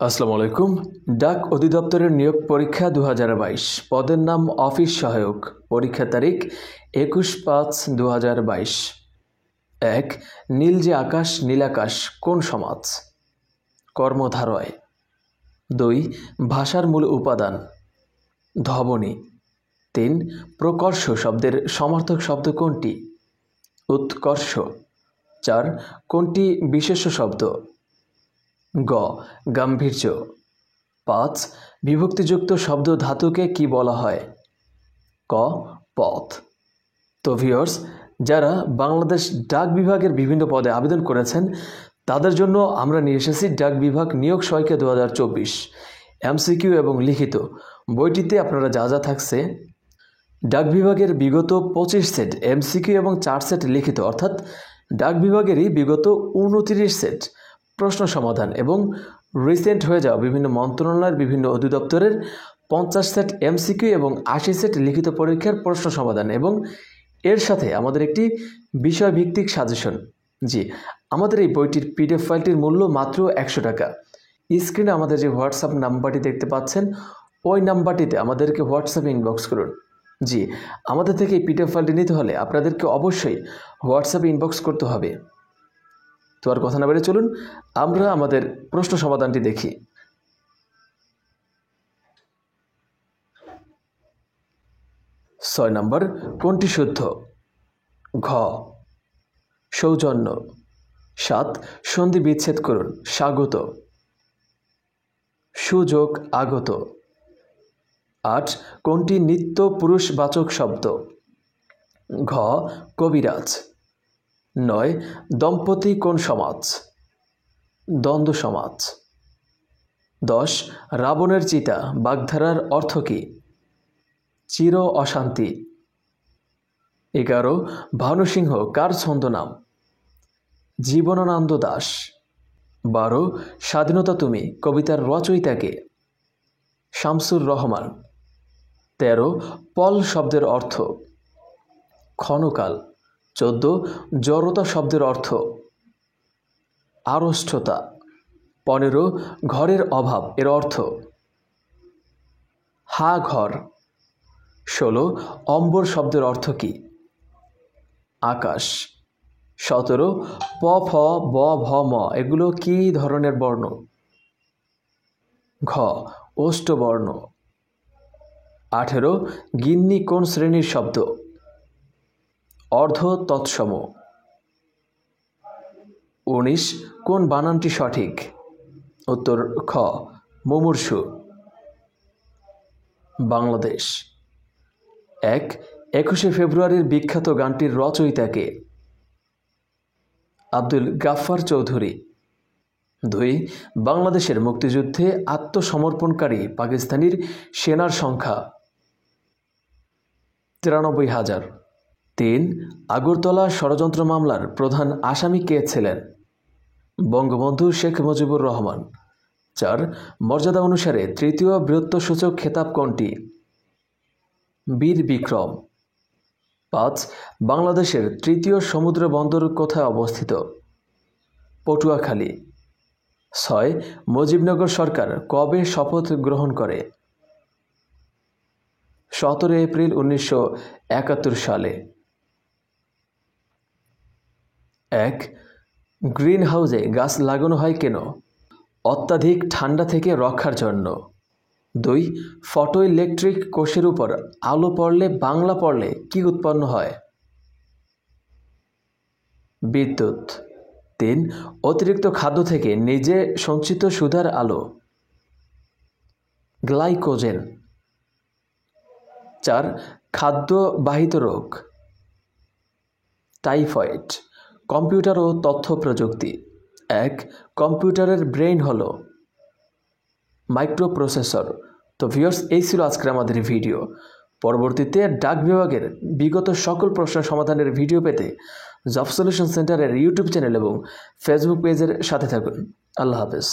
আসসালামু আলাইকুম। ডাক অধিদপ্তরের নিয়োগ পরীক্ষা 2022, পদের নাম অফিস সহায়ক, পরীক্ষা তারিখ 21/5/2022। 1. নীল যে আকাশ নীলাকাশ কোন সমাজ? কর্মধারয়। 2. ভাষার মূল উপাদান ধ্বনি। 3. প্রকর্ষ শব্দের সমার্থক শব্দ কোনটি? উৎকর্ষ। 4. কোনটি বিশেষ্য শব্দ? গ. গাম্ভীর্য। 5. বিভক্তিযুক্ত শব্দ ধাতুকে কি বলা হয়? ক. পথ। তো ভিউয়ার্স, যারা বাংলাদেশ ডাক বিভাগের বিভিন্ন পদে আবেদন করেছেন তাদের জন্য আমরা নিয়ে এসেছি ডাক বিভাগ নিয়োগ সহায়িকা 2024 এমসিকিউ এবং লিখিত। বইটিতে আপনারা যা যা থাকছে, ডাক বিভাগের বিগত 25 সেট এমসিকিউ এবং 4 সেট লিখিত, অর্থাৎ ডাক বিভাগেরই বিগত 29 সেট প্রশ্ন সমাধান এবং রিসেন্ট হয়ে যাওয়া বিভিন্ন মন্ত্রণালয়ের বিভিন্ন অধিদপ্তরের 50 সেট এমসিকিউ এবং 80 সেট লিখিত পরীক্ষার প্রশ্ন সমাধান এবং এর সাথে আমাদের একটি বিষয়ভিত্তিক সাজেশন। জি, আমাদের এই বইটির পিডিএফ ফাইলটির মূল্য মাত্র 100 টাকা। স্ক্রিনে আমাদের যে হোয়াটসঅ্যাপ নাম্বারটি দেখতে পাচ্ছেন, ওই নাম্বারটিতে আমাদেরকে হোয়াটসঅ্যাপে ইনবক্স করুন। জি, আমাদের থেকে এই পিডিএফ ফাইলটি নিতে হলে আপনাদেরকে অবশ্যই হোয়াটসঅ্যাপে ইনবক্স করতে হবে। তো আর কথা না বলে চলুন আমরা আমাদের প্রশ্ন সমাধানটি দেখি। 6 নম্বর, কোনটি শুদ্ধ? ঘ. সৌজন্য। 7. সন্ধি বিচ্ছেদ করুন। স্বাগত। সুযোগ আগত। 8. কোনটি নিত্য পুরুষবাচক শব্দ? ঘ. কবিরাজ। 9. দম্পতি কোন সমাজ? দ্বন্দ্ব সমাজ। 10. রাবণের চিতা বাগধারার অর্থ কী? চির অশান্তি। 11. ভানুসিংহ কার ছন্দনাম? জীবনানন্দ দাশ। 12. স্বাধীনতা তুমি কবিতার রচয়িতাকে? শামসুর রহমান। 13. পল শব্দের অর্থ? ক্ষণকাল। 14. জড়তা শব্দের অর্থ? আড়ষ্ঠতা। 15. ঘরের অভাব এর অর্থ? হা ঘর। 16. অম্বর শব্দের অর্থ কী? আকাশ। 17. প ফ ব ভ ম এগুলো কি ধরনের বর্ণ? ঘ. ওষ্ঠবর্ণ। 18. গিন্নি কোন শ্রেণীর শব্দ? অর্ধ তৎসম। 19. কোন বানানটি সঠিক? উত্তর খ. মুমূর্ষু। বাংলাদেশ। 1. 21শে ফেব্রুয়ারির বিখ্যাত গানটির রচয়িতাকে? আব্দুল গাফফার চৌধুরী। 2. বাংলাদেশের মুক্তিযুদ্ধে আত্মসমর্পণকারী পাকিস্তানির সেনার সংখ্যা? 93,000। 3. আগরতলা ষড়যন্ত্র মামলার প্রধান আসামি কে ছিলেন? বঙ্গবন্ধু শেখ মুজিবুর রহমান। 4. মর্যাদা অনুসারে তৃতীয় বীরত্বসূচক খেতাব কোনটি? বীর বিক্রম। 5. বাংলাদেশের তৃতীয় সমুদ্র বন্দর কোথায় অবস্থিত? পটুয়াখালী। 6. মুজিবনগর সরকার কবে শপথ গ্রহণ করে? 17 এপ্রিল 1971 সালে। 1. গ্রিন হাউসে গাছ লাগানো হয় কেন? অত্যাধিক ঠান্ডা থেকে রক্ষার জন্য। 2. ফটো ইলেকট্রিক কোষের উপর আলো পড়লে বাংলা পড়লে কি উৎপন্ন হয়? বিদ্যুৎ। 3. অতিরিক্ত খাদ্য থেকে নিজে সঞ্চিত সুধার আলো? গ্লাইকোজেন। 4. খাদ্য বাহিত রোগ? টাইফয়েড। কম্পিউটার ও তথ্য প্রযুক্তি। 1. কম্পিউটারের ব্রেইন হলো? মাইক্রোপ্রসেসর। তো ভিউয়ার্স, এই ছিল আজকের আমাদের ভিডিও। পরবর্তীতে ডাক বিভাগের বিগত সকল প্রশ্নের সমাধানের ভিডিও পেতে জব সলিউশন সেন্টারের ইউটিউব চ্যানেল এবং ফেসবুক পেজের সাথে থাকুন। আল্লাহ হাফেজ।